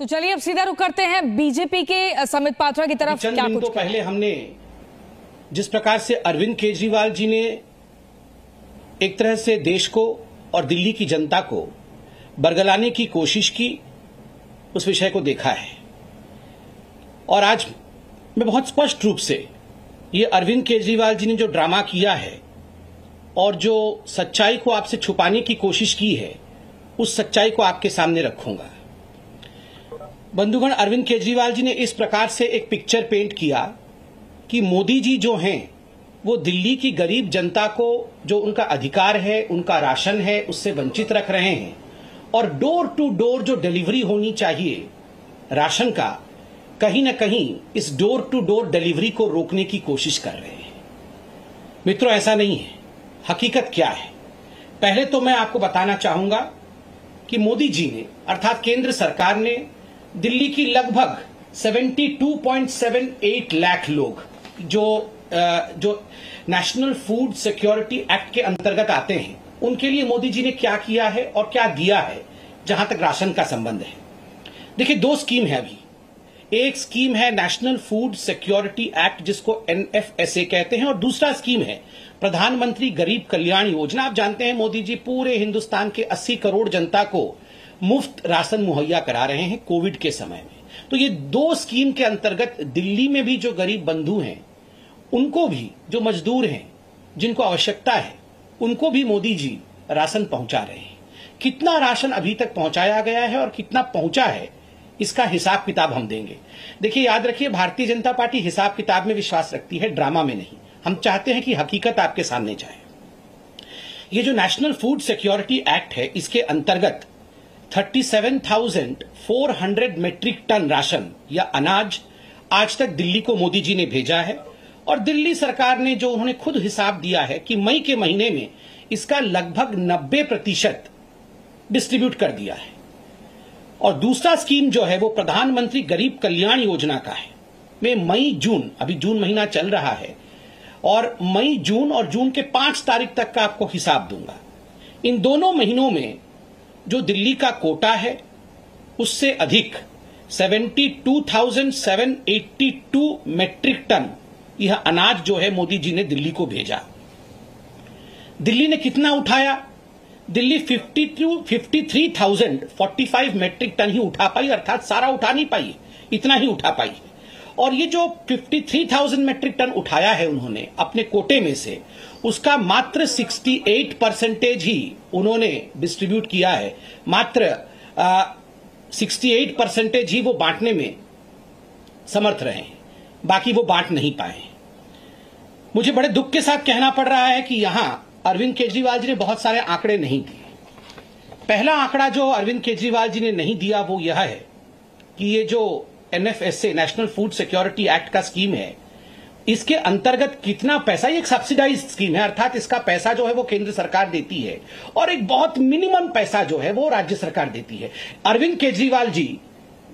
तो चलिए अब सीधा रुक करते हैं बीजेपी के समित पात्रा की तरफ। चंद क्या दिन कुछ तो पहले हमने जिस प्रकार से अरविंद केजरीवाल जी ने एक तरह से देश को और दिल्ली की जनता को बरगलाने की कोशिश की, उस विषय को देखा है। और आज मैं बहुत स्पष्ट रूप से ये अरविंद केजरीवाल जी ने जो ड्रामा किया है और जो सच्चाई को आपसे छुपाने की कोशिश की है, उस सच्चाई को आपके सामने रखूंगा। बंधुगण, अरविंद केजरीवाल जी ने इस प्रकार से एक पिक्चर पेंट किया कि मोदी जी जो हैं वो दिल्ली की गरीब जनता को जो उनका अधिकार है, उनका राशन है, उससे वंचित रख रहे हैं और डोर टू डोर जो डिलीवरी होनी चाहिए राशन का, कहीं ना कहीं इस डोर टू डोर डिलीवरी को रोकने की कोशिश कर रहे हैं। मित्रों, ऐसा नहीं है। हकीकत क्या है, पहले तो मैं आपको बताना चाहूंगा कि मोदी जी ने अर्थात केंद्र सरकार ने दिल्ली की लगभग 72.78 लाख लोग जो नेशनल फूड सिक्योरिटी एक्ट के अंतर्गत आते हैं, उनके लिए मोदी जी ने क्या किया है और क्या दिया है जहां तक राशन का संबंध है। देखिए, दो स्कीम है अभी। एक स्कीम है नेशनल फूड सिक्योरिटी एक्ट, जिसको NFSA कहते हैं, और दूसरा स्कीम है प्रधानमंत्री गरीब कल्याण योजना। आप जानते हैं मोदी जी पूरे हिंदुस्तान के 80 करोड़ जनता को मुफ्त राशन मुहैया करा रहे हैं कोविड के समय में। तो ये दो स्कीम के अंतर्गत दिल्ली में भी जो गरीब बंधु हैं, उनको भी, जो मजदूर हैं, जिनको आवश्यकता है, उनको भी मोदी जी राशन पहुंचा रहे हैं। कितना राशन अभी तक पहुंचाया गया है और कितना पहुंचा है, इसका हिसाब किताब हम देंगे। देखिए, याद रखिए, भारतीय जनता पार्टी हिसाब किताब में विश्वास रखती है, ड्रामा में नहीं। हम चाहते हैं कि हकीकत आपके सामने जाए। ये जो नेशनल फूड सिक्योरिटी एक्ट है, इसके अंतर्गत 37,400 मीट्रिक टन राशन या अनाज आज तक दिल्ली को मोदी जी ने भेजा है। और दिल्ली सरकार ने जो उन्होंने खुद हिसाब दिया है कि मई के महीने में इसका लगभग 90% डिस्ट्रीब्यूट कर दिया है। और दूसरा स्कीम जो है वो प्रधानमंत्री गरीब कल्याण योजना का है। मैं मई जून, अभी जून महीना चल रहा है, और मई जून और जून के 5 तारीख तक का आपको हिसाब दूंगा। इन दोनों महीनों में जो दिल्ली का कोटा है, उससे अधिक 72,782 मीट्रिक टन यह अनाज जो है मोदी जी ने दिल्ली को भेजा। दिल्ली ने कितना उठाया? दिल्ली 53,045 मीट्रिक टन ही उठा पाई, अर्थात सारा उठा नहीं पाई, इतना ही उठा पाई। और ये जो 53,000 मीट्रिक टन उठाया है उन्होंने अपने कोटे में से, उसका मात्र 68% ही उन्होंने डिस्ट्रीब्यूट किया है। मात्र 68% ही वो बांटने में समर्थ रहे हैं, बाकी वो बांट नहीं पाए। मुझे बड़े दुख के साथ कहना पड़ रहा है कि यहां अरविंद केजरीवाल जी ने बहुत सारे आंकड़े नहीं दिए। पहला आंकड़ा जो अरविंद केजरीवाल जी ने नहीं दिया वो यह है कि ये जो NFSA national food security act का स्कीम है, इसके अंतर्गत कितना पैसा, ये एक सब्सिडाइज्ड स्कीम है, अर्थात इसका पैसा जो है वो केंद्र सरकार देती है और एक बहुत मिनिमम पैसा जो है वो राज्य सरकार देती है। अरविंद केजरीवाल जी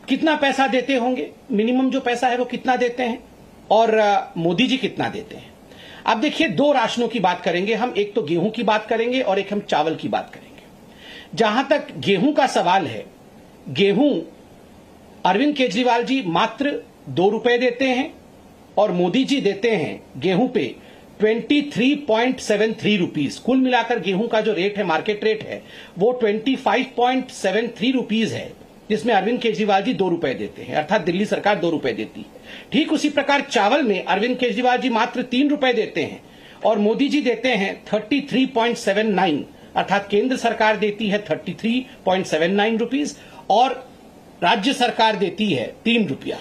कितना पैसा देते होंगे, मिनिमम जो पैसा है वो कितना देते हैं, और मोदी जी कितना देते हैं? अब देखिए, दो राशनों की बात करेंगे हम, एक तो गेहूं की बात करेंगे और एक हम चावल की बात करेंगे। जहां तक गेहूं का सवाल है, गेहूं अरविंद केजरीवाल जी मात्र 2 रुपए देते हैं और मोदी जी देते हैं गेहूं पे 23.73 रुपीज। कुल मिलाकर गेहूं का जो रेट है, मार्केट रेट है, वो 25.73 रुपीज है, जिसमें अरविंद केजरीवाल जी 2 रुपए देते हैं, अर्थात दिल्ली सरकार 2 रुपए देती है। ठीक उसी प्रकार चावल में अरविंद केजरीवाल जी मात्र 3 रुपए देते हैं और मोदी जी देते हैं 33.79, अर्थात केंद्र सरकार देती है 33.79 रुपीज और राज्य सरकार देती है 3 रुपया।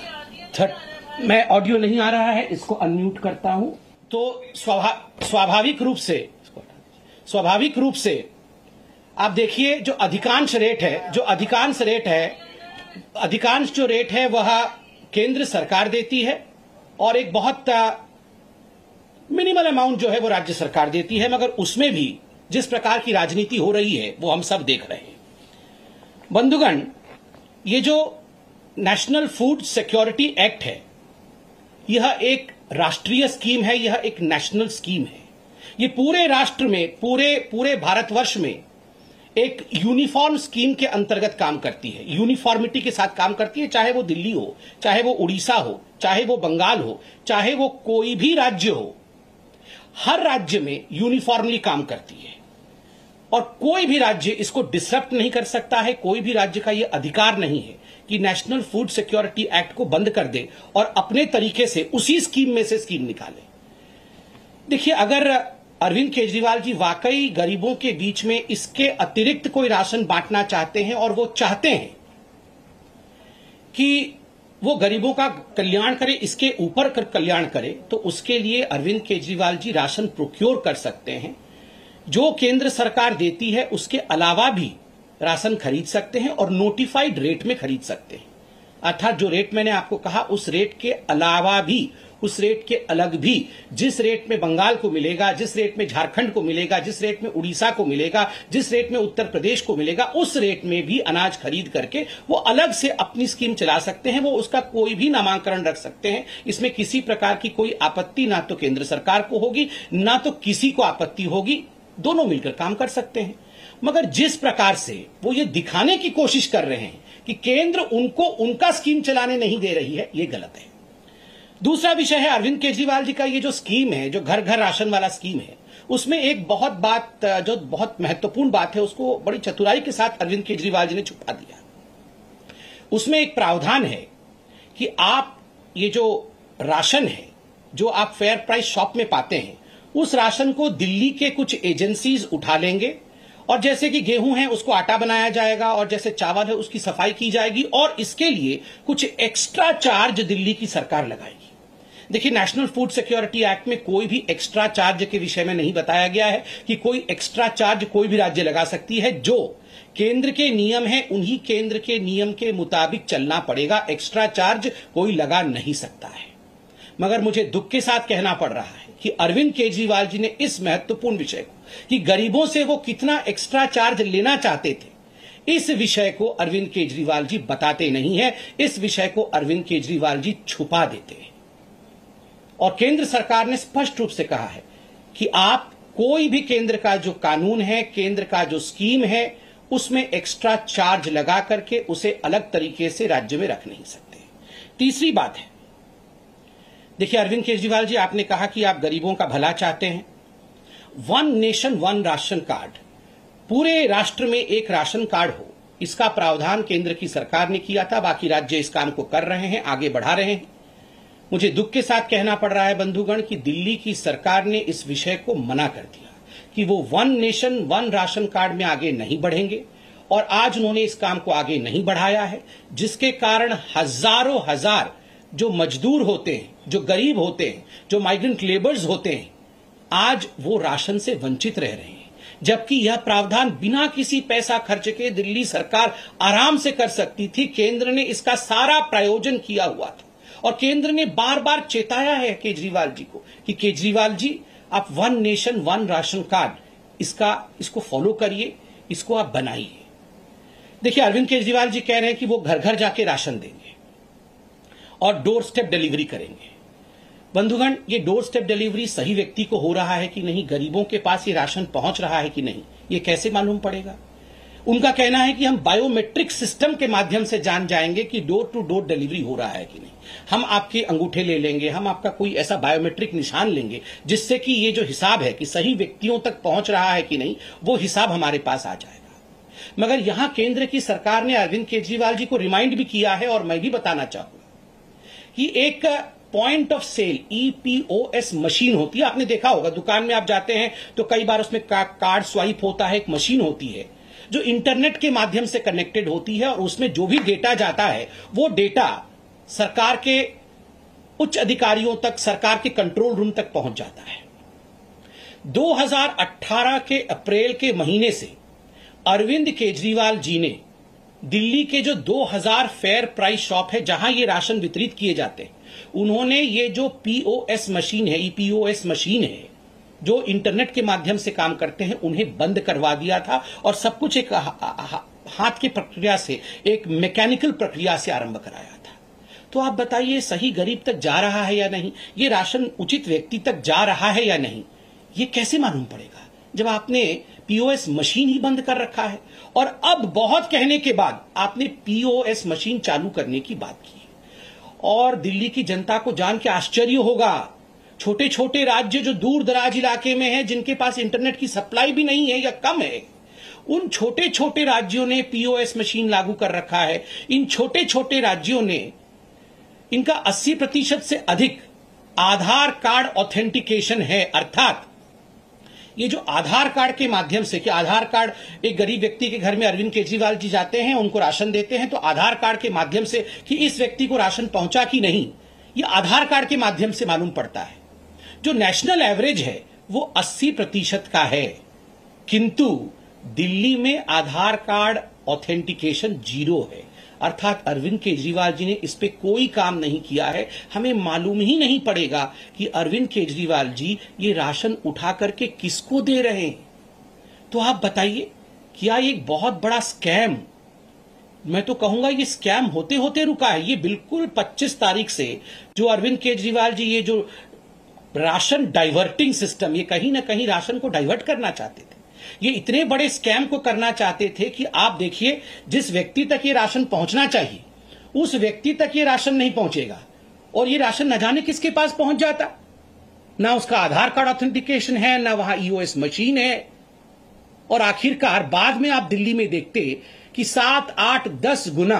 मैं ऑडियो नहीं आ रहा है, इसको अनम्यूट करता हूं। तो स्वाभाविक रूप से आप देखिए, जो अधिकांश रेट है वह केंद्र सरकार देती है और एक बहुत मिनिमल अमाउंट जो है वो राज्य सरकार देती है। मगर उसमें भी जिस प्रकार की राजनीति हो रही है वो हम सब देख रहे हैं। बंधुगण, ये जो नेशनल फूड सिक्योरिटी एक्ट है, यह एक राष्ट्रीय स्कीम है, यह एक नेशनल स्कीम है। ये पूरे राष्ट्र में, पूरे भारतवर्ष में एक यूनिफॉर्म स्कीम के अंतर्गत काम करती है, यूनिफॉर्मिटी के साथ काम करती है, चाहे वो दिल्ली हो, चाहे वो उड़ीसा हो, चाहे वो बंगाल हो, चाहे वो कोई भी राज्य हो, हर राज्य में यूनिफॉर्मली काम करती है और कोई भी राज्य इसको डिसरप्ट नहीं कर सकता है। कोई भी राज्य का यह अधिकार नहीं है कि नेशनल फूड सिक्योरिटी एक्ट को बंद कर दे और अपने तरीके से उसी स्कीम में से स्कीम निकाले। देखिए, अगर अरविंद केजरीवाल जी वाकई गरीबों के बीच में इसके अतिरिक्त कोई राशन बांटना चाहते हैं और वो चाहते हैं कि वो गरीबों का कल्याण करे, इसके ऊपर कल्याण करे, तो उसके लिए अरविंद केजरीवाल जी राशन प्रोक्योर कर सकते हैं। जो केंद्र सरकार देती है उसके अलावा भी राशन खरीद सकते हैं और नोटिफाइड रेट में खरीद सकते हैं। अर्थात जो रेट मैंने आपको कहा उस रेट के अलावा भी, उस रेट के अलग भी, जिस रेट में बंगाल को मिलेगा, जिस रेट में झारखंड को मिलेगा, जिस रेट में उड़ीसा को मिलेगा, जिस रेट में उत्तर प्रदेश को मिलेगा, उस रेट में भी अनाज खरीद करके वो अलग से अपनी स्कीम चला सकते हैं। वो उसका कोई भी नामांकन रख सकते हैं। इसमें किसी प्रकार की कोई आपत्ति ना तो केंद्र सरकार को होगी, ना तो किसी को आपत्ति होगी। दोनों मिलकर काम कर सकते हैं। मगर जिस प्रकार से वो ये दिखाने की कोशिश कर रहे हैं कि केंद्र उनको उनका स्कीम चलाने नहीं दे रही है, ये गलत है। दूसरा विषय है अरविंद केजरीवाल जी का ये जो स्कीम है, जो घर घर राशन वाला स्कीम है, उसमें एक जो बहुत महत्वपूर्ण बात है, उसको बड़ी चतुराई के साथ अरविंद केजरीवाल जी ने छुपा दिया। उसमें एक प्रावधान है कि आप ये जो राशन है, जो आप फेयर प्राइस शॉप में पाते हैं, उस राशन को दिल्ली के कुछ एजेंसीज उठा लेंगे और जैसे कि गेहूं है उसको आटा बनाया जाएगा और जैसे चावल है उसकी सफाई की जाएगी और इसके लिए कुछ एक्स्ट्रा चार्ज दिल्ली की सरकार लगाएगी। देखिए, नेशनल फूड सिक्योरिटी एक्ट में कोई भी एक्स्ट्रा चार्ज के विषय में नहीं बताया गया है कि कोई एक्स्ट्रा चार्ज कोई भी राज्य लगा सकती है। जो केंद्र के नियम है उन्हीं केंद्र के नियम के मुताबिक चलना पड़ेगा। एक्स्ट्रा चार्ज कोई लगा नहीं सकता है। मगर मुझे दुख के साथ कहना पड़ रहा है कि अरविंद केजरीवाल जी ने इस महत्वपूर्ण विषय को, कि गरीबों से वो कितना एक्स्ट्रा चार्ज लेना चाहते थे, इस विषय को अरविंद केजरीवाल जी बताते नहीं है। इस विषय को अरविंद केजरीवाल जी छुपा देते हैं। और केंद्र सरकार ने स्पष्ट रूप से कहा है कि आप कोई भी केंद्र का जो कानून है, केंद्र का जो स्कीम है, उसमें एक्स्ट्रा चार्ज लगा करके उसे अलग तरीके से राज्य में रख नहीं सकते। तीसरी बात है, देखिए अरविंद केजरीवाल जी, आपने कहा कि आप गरीबों का भला चाहते हैं। One nation one ration card, पूरे राष्ट्र में एक राशन कार्ड हो, इसका प्रावधान केंद्र की सरकार ने किया था। बाकी राज्य इस काम को कर रहे हैं, आगे बढ़ा रहे हैं। मुझे दुख के साथ कहना पड़ रहा है बंधुगण कि दिल्ली की सरकार ने इस विषय को मना कर दिया कि वो one nation one ration card में आगे नहीं बढ़ेंगे और आज उन्होंने इस काम को आगे नहीं बढ़ाया है, जिसके कारण हजारों हजार जो मजदूर होते हैं, जो गरीब होते हैं, जो माइग्रेंट लेबर्स होते हैं, आज वो राशन से वंचित रह रहे हैं। जबकि यह प्रावधान बिना किसी पैसा खर्च के दिल्ली सरकार आराम से कर सकती थी। केंद्र ने इसका सारा प्रायोजन किया हुआ था और केंद्र ने बार बार चेताया है केजरीवाल जी को कि केजरीवाल जी, आप one nation one ration card इसको फॉलो करिए, इसको आप बनाइए। देखिए, अरविंद केजरीवाल जी कह रहे हैं कि वो घर घर जाके राशन देंगे और डोर स्टेप डिलीवरी करेंगे। बंधुगण, ये डोर स्टेप डिलीवरी सही व्यक्ति को हो रहा है कि नहीं, गरीबों के पास ये राशन पहुंच रहा है कि नहीं, ये कैसे मालूम पड़ेगा? उनका कहना है कि हम बायोमेट्रिक सिस्टम के माध्यम से जान जाएंगे कि डोर टू डोर डिलीवरी हो रहा है कि नहीं। हम आपके अंगूठे ले लेंगे, हम आपका कोई ऐसा बायोमेट्रिक निशान लेंगे जिससे कि ये जो हिसाब है कि सही व्यक्तियों तक पहुंच रहा है कि नहीं, वो हिसाब हमारे पास आ जाएगा। मगर यहां केंद्र की सरकार ने अरविंद केजरीवाल जी को रिमाइंड भी किया है और मैं भी बताना चाहूंगा कि एक point of sale EPOS machine होती है। आपने देखा होगा, दुकान में आप जाते हैं तो कई बार उसमें कार्ड स्वाइप होता है, एक मशीन होती है जो इंटरनेट के माध्यम से कनेक्टेड होती है और उसमें जो भी डेटा जाता है वो डेटा सरकार के उच्च अधिकारियों तक, सरकार के कंट्रोल रूम तक पहुंच जाता है। 2018 के अप्रैल के महीने से अरविंद केजरीवाल जी ने दिल्ली के जो 2000 फेयर प्राइस शॉप है जहां ये राशन वितरित किए जाते हैं, उन्होंने ये जो POS मशीन है, EPOS मशीन है, जो इंटरनेट के माध्यम से काम करते हैं, उन्हें बंद करवा दिया था और सब कुछ एक हाथ की प्रक्रिया से, एक मैकेनिकल प्रक्रिया से आरंभ कराया था। तो आप बताइए, सही गरीब तक जा रहा है या नहीं, ये राशन उचित व्यक्ति तक जा रहा है या नहीं, ये कैसे मालूम पड़ेगा? जब आपने पीओएस मशीन ही बंद कर रखा है और अब बहुत कहने के बाद आपने पीओएस मशीन चालू करने की बात की। और दिल्ली की जनता को जान के आश्चर्य होगा, छोटे छोटे राज्य जो दूर दराज इलाके में हैं, जिनके पास इंटरनेट की सप्लाई भी नहीं है या कम है, उन छोटे छोटे राज्यों ने पीओएस मशीन लागू कर रखा है। इन छोटे छोटे राज्यों ने इनका 80% से अधिक आधार कार्ड ऑथेंटिकेशन है। अर्थात ये जो आधार कार्ड के माध्यम से, कि आधार कार्ड एक गरीब व्यक्ति के घर में अरविंद केजरीवाल जी जाते हैं, उनको राशन देते हैं, तो आधार कार्ड के माध्यम से कि इस व्यक्ति को राशन पहुंचा कि नहीं, ये आधार कार्ड के माध्यम से मालूम पड़ता है। जो नेशनल एवरेज है वो 80% का है, किंतु दिल्ली में आधार कार्ड ऑथेंटिकेशन 0 है। अर्थात अरविंद केजरीवाल जी ने इस पे कोई काम नहीं किया है। हमें मालूम ही नहीं पड़ेगा कि अरविंद केजरीवाल जी ये राशन उठा करके किसको दे रहे हैं। तो आप बताइए, क्या ये एक बहुत बड़ा स्कैम, मैं तो कहूंगा ये स्कैम होते होते रुका है। ये बिल्कुल 25 तारीख से जो अरविंद केजरीवाल जी ये जो राशन डाइवर्टिंग सिस्टम, ये कहीं ना कहीं राशन को डाइवर्ट करना चाहते थे। ये इतने बड़े स्कैम को करना चाहते थे कि आप देखिए, जिस व्यक्ति तक ये राशन पहुंचना चाहिए उस व्यक्ति तक ये राशन नहीं पहुंचेगा और ये राशन न जाने किसके पास पहुंच जाता। ना उसका आधार कार्ड ऑथेंटिकेशन है, ना वहां ईओएस मशीन है। और आखिरकार बाद में आप दिल्ली में देखते कि 7, 8, 10 गुना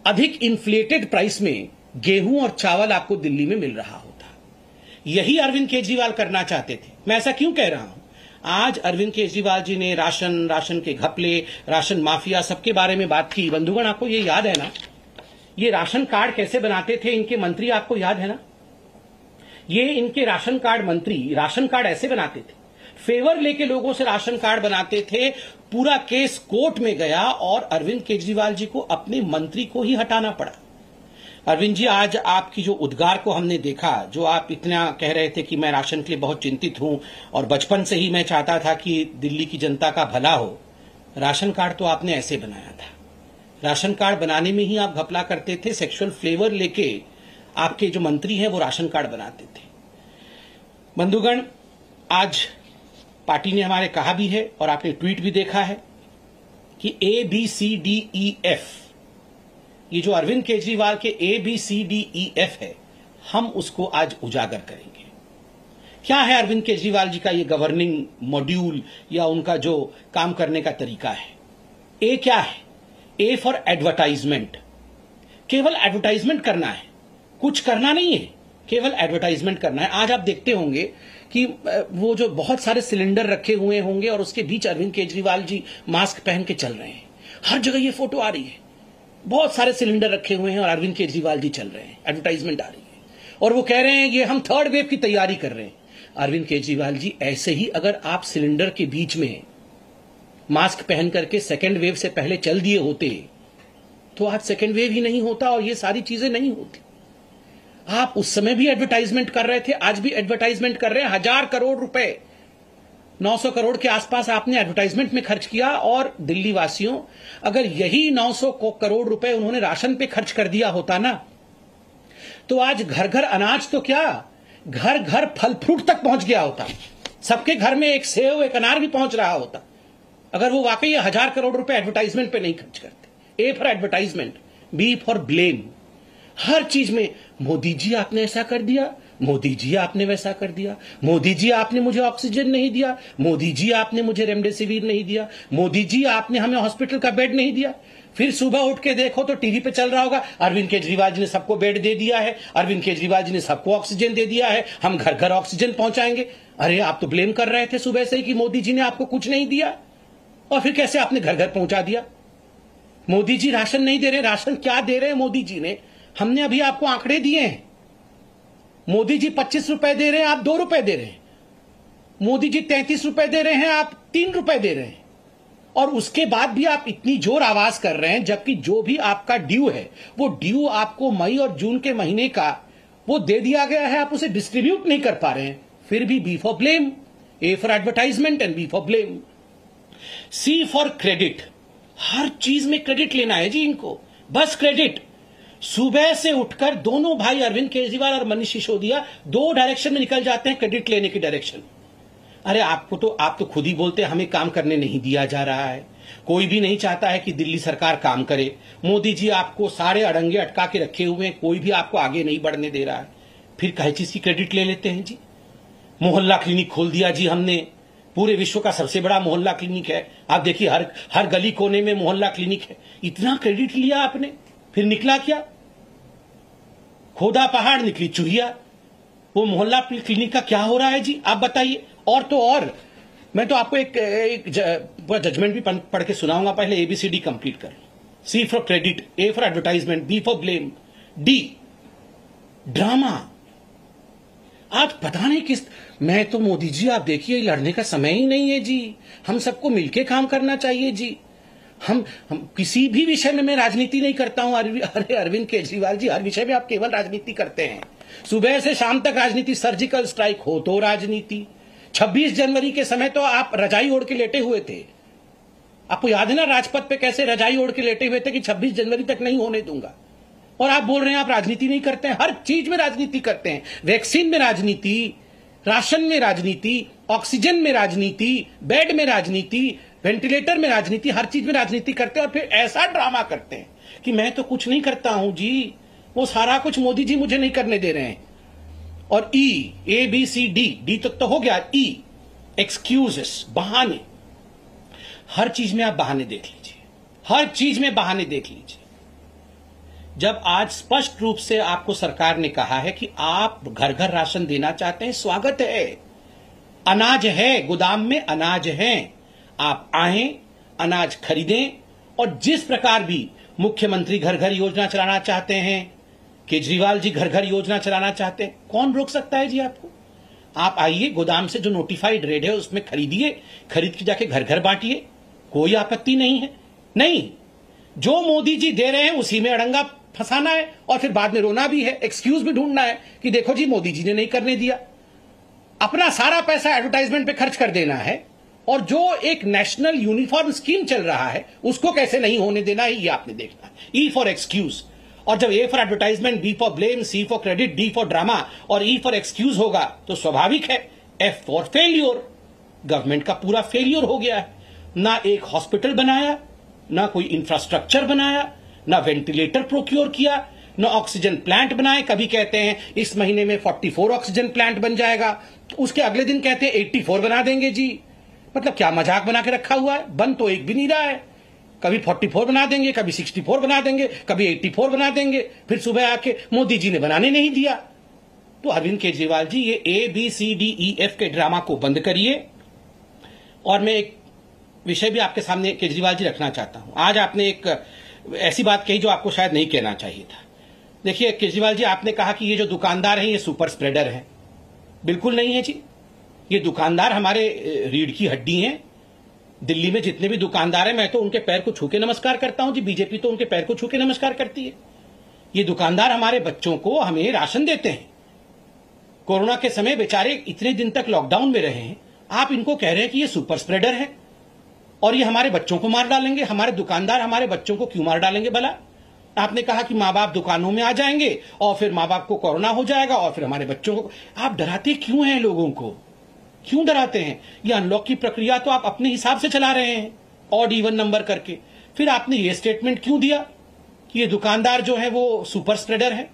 अधिक इन्फ्लेटेड प्राइस में गेहूं और चावल आपको दिल्ली में मिल रहा होता। यही अरविंद केजरीवाल करना चाहते थे। मैं ऐसा क्यों कह रहा हूं? आज अरविंद केजरीवाल जी ने राशन के घपले, राशन माफिया, सबके बारे में बात की। बंधुगण, आपको ये याद है ना, ये राशन कार्ड कैसे बनाते थे इनके मंत्री, आपको याद है ना? ये इनके राशन कार्ड मंत्री राशन कार्ड ऐसे बनाते थे, फेवर लेके लोगों से राशन कार्ड बनाते थे। पूरा केस कोर्ट में गया और अरविंद केजरीवाल जी को अपने मंत्री को ही हटाना पड़ा। अरविंद जी, आज आपकी जो उद्गार को हमने देखा, जो आप इतना कह रहे थे कि मैं राशन के लिए बहुत चिंतित हूं और बचपन से ही मैं चाहता था कि दिल्ली की जनता का भला हो, राशन कार्ड तो आपने ऐसे बनाया था। राशन कार्ड बनाने में ही आप घपला करते थे, सेक्सुअल फ्लेवर लेके आपके जो मंत्री हैं वो राशन कार्ड बनाते थे। बंधुगण, आज पार्टी ने हमारे कहा भी है और आपने ट्वीट भी देखा है कि ABCDEF, ये जो अरविंद केजरीवाल के ABCDEF है, हम उसको आज उजागर करेंगे। क्या है अरविंद केजरीवाल जी का ये गवर्निंग मॉड्यूल या उनका जो काम करने का तरीका है? ए क्या है? ए फॉर एडवर्टाइजमेंट। केवल एडवर्टाइजमेंट करना है, कुछ करना नहीं है, केवल एडवर्टाइजमेंट करना है। आज आप देखते होंगे कि वो जो बहुत सारे सिलेंडर रखे हुए होंगे और उसके बीच अरविंद केजरीवाल जी मास्क पहन के चल रहे हैं। हर जगह ये फोटो आ रही है, बहुत सारे सिलेंडर रखे हुए हैं और अरविंद केजरीवाल जी चल रहे हैं, एडवर्टाइजमेंट आ रही है और वो कह रहे हैं ये हम 3rd वेव की तैयारी कर रहे हैं। अरविंद केजरीवाल जी, ऐसे ही अगर आप सिलेंडर के बीच में मास्क पहन करके 2nd वेव से पहले चल दिए होते तो आज 2nd वेव ही नहीं होता और ये सारी चीजें नहीं होती। आप उस समय भी एडवर्टाइजमेंट कर रहे थे, आज भी एडवर्टाइजमेंट कर रहे हैं। 1000 करोड़ रुपए, 900 करोड़ के आसपास आपने एडवर्टाइजमेंट में खर्च किया। और दिल्ली वासियों, अगर यही 900 करोड़ रुपए उन्होंने राशन पे खर्च कर दिया होता ना, तो आज घर घर अनाज तो क्या, घर घर फल फ्रूट तक पहुंच गया होता। सबके घर में एक सेव, एक अनार भी पहुंच रहा होता, अगर वो वाकई 1000 करोड़ रुपए एडवर्टाइजमेंट पे नहीं खर्च करते। A for advertisement, B for blame. हर चीज में मोदी जी आपने ऐसा कर दिया, मोदी जी आपने वैसा कर दिया, मोदी जी आपने मुझे ऑक्सीजन नहीं दिया, मोदी जी आपने मुझे रेमडेसिविर नहीं दिया, मोदी जी आपने हमें हॉस्पिटल का बेड नहीं दिया। फिर सुबह उठ के देखो तो टीवी पे चल रहा होगा, अरविंद केजरीवाल जी ने सबको बेड दे दिया है, अरविंद केजरीवाल जी ने सबको ऑक्सीजन दे दिया है, हम घर घर ऑक्सीजन पहुंचाएंगे। अरे आप तो ब्लेम कर रहे थे सुबह से ही कि मोदी जी ने आपको कुछ नहीं दिया, और फिर कैसे आपने घर घर पहुंचा दिया? मोदी जी राशन नहीं दे रहे, राशन क्या दे रहे हैं मोदी जी ने? हमने अभी आपको आंकड़े दिए हैं। मोदी जी 25 रुपए दे रहे हैं, आप 2 रुपए दे रहे हैं। मोदी जी 33 रुपए दे रहे हैं, आप 3 रुपए दे रहे हैं। और उसके बाद भी आप इतनी जोर आवाज कर रहे हैं, जबकि जो भी आपका ड्यू है वो ड्यू आपको मई और जून के महीने का वो दे दिया गया है, आप उसे डिस्ट्रीब्यूट नहीं कर पा रहे हैं। फिर भी B for blame, A for advertisement and B for blame. C for credit. हर चीज में क्रेडिट लेना है जी इनको, बस क्रेडिट। सुबह से उठकर दोनों भाई अरविंद केजरीवाल और मनीष सिसोदिया 2 डायरेक्शन में निकल जाते हैं, क्रेडिट लेने की डायरेक्शन। अरे आप तो खुद ही बोलते हैं हमें काम करने नहीं दिया जा रहा है, कोई भी नहीं चाहता है कि दिल्ली सरकार काम करे। मोदी जी आपको सारे अड़ंगे अटका के रखे हुए हैं, कोई भी आपको आगे नहीं बढ़ने दे रहा है, फिर कई चीज की क्रेडिट ले लेते हैं जी। मोहल्ला क्लिनिक खोल दिया जी हमने, पूरे विश्व का सबसे बड़ा मोहल्ला क्लिनिक है। आप देखिए हर गली कोने में मोहल्ला क्लिनिक है। इतना क्रेडिट लिया आपने, फिर निकला क्या? खोदा पहाड़ निकली चूहिया। वो मोहल्ला क्लिनिक का क्या हो रहा है जी, आप बताइए। और तो और मैं तो आपको एक जजमेंट भी पढ़ के सुनाऊंगा, पहले ABCD कंप्लीट कर। C for credit, A for advertisement, B for blame, D drama. आप पता नहीं किस, मैं तो मोदी जी आप देखिए लड़ने का समय ही नहीं है जी, हम सबको मिलके काम करना चाहिए जी। हम किसी भी विषय में मैं राजनीति नहीं करता हूं। अरे अरविंद केजरीवाल जी, हर विषय में आप केवल राजनीति करते हैं, सुबह से शाम तक राजनीति। सर्जिकल स्ट्राइक हो तो राजनीति, 26 जनवरी के समय तो आप रजाई ओढ़ के लेटे हुए थे। आपको याद है ना राजपथ पे कैसे रजाई ओढ़ के लेटे हुए थे कि 26 जनवरी तक नहीं होने दूंगा। और आप बोल रहे हैं आप राजनीति नहीं करते हैं। हर चीज में राजनीति करते हैं, वैक्सीन में राजनीति, राशन में राजनीति, ऑक्सीजन में राजनीति, बेड में राजनीति, वेंटिलेटर में राजनीति, हर चीज में राजनीति करते हैं। और फिर ऐसा ड्रामा करते हैं कि मैं तो कुछ नहीं करता हूं जी, वो सारा कुछ मोदी जी मुझे नहीं करने दे रहे हैं। और ABCD तक तो हो गया। E एक्सक्यूजेस, बहाने। हर चीज में आप बहाने देख लीजिए, हर चीज में बहाने देख लीजिए। जब आज स्पष्ट रूप से आपको सरकार ने कहा है कि आप घर घर राशन देना चाहते हैं, स्वागत है। अनाज है, गोदाम में अनाज है, आप आए, अनाज खरीदें। और जिस प्रकार भी मुख्यमंत्री घर घर योजना चलाना चाहते हैं, केजरीवाल जी घर घर योजना चलाना चाहते हैं, कौन रोक सकता है जी आपको? आप आइए, गोदाम से जो नोटिफाइड रेट है उसमें खरीदिए, खरीद के जाके घर घर बांटिए, कोई आपत्ति नहीं है। नहीं, जो मोदी जी दे रहे हैं उसी में अड़ंगा फंसाना है और फिर बाद में रोना भी है, एक्सक्यूज भी ढूंढना है कि देखो जी मोदी जी ने नहीं करने दिया। अपना सारा पैसा एडवर्टाइजमेंट पे खर्च कर देना है, और जो एक नेशनल यूनिफॉर्म स्कीम चल रहा है उसको कैसे नहीं होने देना है, ये आपने देखना है। E for excuse. और जब A for advertisement, B for blame, C for credit, D for drama और E फॉर एक्सक्यूज होगा तो स्वाभाविक है F फॉर फेल्योर। गवर्नमेंट का पूरा फेल्योर हो गया है। ना एक हॉस्पिटल बनाया, ना कोई इंफ्रास्ट्रक्चर बनाया, ना वेंटिलेटर प्रोक्योर किया, ना ऑक्सीजन प्लांट बनाए। कभी कहते हैं इस महीने में 44 ऑक्सीजन प्लांट बन जाएगा, उसके अगले दिन कहते हैं 84 बना देंगे जी। मतलब क्या मजाक बना के रखा हुआ है, बन तो एक भी नहीं रहा है। कभी 44 बना देंगे, कभी 64 बना देंगे, कभी 84 बना देंगे, फिर सुबह आके मोदी जी ने बनाने नहीं दिया। तो अरविंद केजरीवाल जी, ये ABCDEF के ड्रामा को बंद करिए। और मैं एक विषय भी आपके सामने केजरीवाल जी रखना चाहता हूं। आज आपने एक ऐसी बात कही जो आपको शायद नहीं कहना चाहिए था। देखिए केजरीवाल जी, आपने कहा कि ये जो दुकानदार हैं ये सुपर स्प्रेडर हैं। बिल्कुल नहीं है जी, ये दुकानदार हमारे रीढ़ की हड्डी हैं। दिल्ली में जितने भी दुकानदार हैं, मैं तो उनके पैर को छू के नमस्कार करता हूं जी, बीजेपी तो उनके पैर को छू के नमस्कार करती है। ये दुकानदार हमारे बच्चों को, हमें राशन देते हैं। कोरोना के समय बेचारे इतने दिन तक लॉकडाउन में रहे हैं, आप इनको कह रहे हैं कि ये सुपर स्प्रेडर है और ये हमारे बच्चों को मार डालेंगे। हमारे दुकानदार हमारे बच्चों को क्यों मार डालेंगे भला? आपने कहा कि माँ बाप दुकानों में आ जाएंगे और फिर माँ बाप को कोरोना हो जाएगा और फिर हमारे बच्चों को। आप डराते क्यों हैं लोगों को, क्यों डराते हैं? ये अनलॉक की प्रक्रिया तो आप अपने हिसाब से चला रहे हैं, ऑड इवन नंबर करके। फिर आपने ये स्टेटमेंट क्यों दिया कि ये दुकानदार जो है वो सुपर स्प्रेडर है?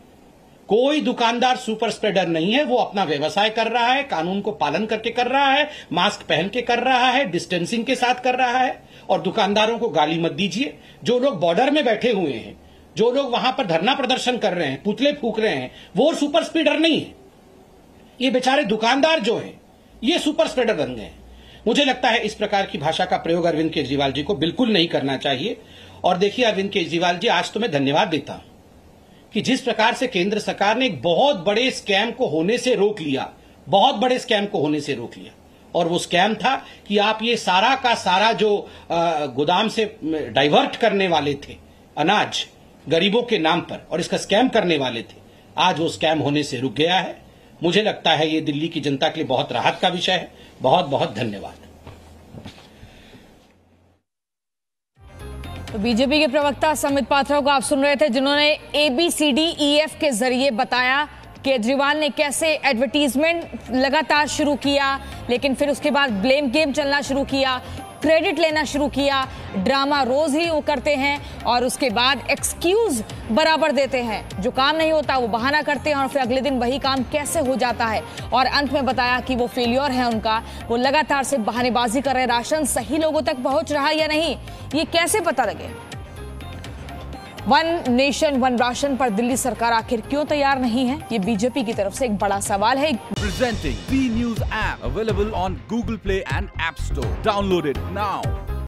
कोई दुकानदार सुपर स्प्रेडर नहीं है, वो अपना व्यवसाय कर रहा है, कानून को पालन करके कर रहा है, मास्क पहन के कर रहा है, डिस्टेंसिंग के साथ कर रहा है। और दुकानदारों को गाली मत दीजिए। जो लोग बॉर्डर में बैठे हुए हैं, जो लोग वहां पर धरना प्रदर्शन कर रहे हैं, पुतले फूक रहे हैं, वो सुपर स्प्रेडर नहीं है। ये बेचारे दुकानदार जो है ये सुपर स्प्रेडर बन गए हैं। मुझे लगता है इस प्रकार की भाषा का प्रयोग अरविंद केजरीवाल जी को बिल्कुल नहीं करना चाहिए। और देखिए अरविंद केजरीवाल जी, आज तो मैं धन्यवाद देता हूं कि जिस प्रकार से केंद्र सरकार ने एक बहुत बड़े स्कैम को होने से रोक लिया, बहुत बड़े स्कैम को होने से रोक लिया। और वो स्कैम था कि आप ये सारा का सारा जो गोदाम से डाइवर्ट करने वाले थे अनाज गरीबों के नाम पर, और इसका स्कैम करने वाले थे, आज वो स्कैम होने से रुक गया है। मुझे लगता है ये दिल्ली की जनता के लिए बहुत राहत का विषय है। बहुत बहुत धन्यवाद। तो बीजेपी के प्रवक्ता समित पात्रा को आप सुन रहे थे, जिन्होंने ABCDEF के जरिए बताया केजरीवाल ने कैसे एडवर्टीजमेंट लगातार शुरू किया, लेकिन फिर उसके बाद ब्लेम गेम चलना शुरू किया, क्रेडिट लेना शुरू किया, ड्रामा रोज ही वो करते हैं और उसके बाद एक्सक्यूज बराबर देते हैं। जो काम नहीं होता वो बहाना करते हैं और फिर अगले दिन वही काम कैसे हो जाता है। और अंत में बताया कि वो फेलियर है उनका, वो लगातार से बहानेबाजी कर रहे हैं। राशन सही लोगों तक पहुंच रहा या नहीं, ये कैसे पता लगे? वन नेशन वन राशन पर दिल्ली सरकार आखिर क्यों तैयार नहीं है, ये बीजेपी की तरफ से एक बड़ा सवाल है। Presenting V News app available on Google Play and App Store. Download it now.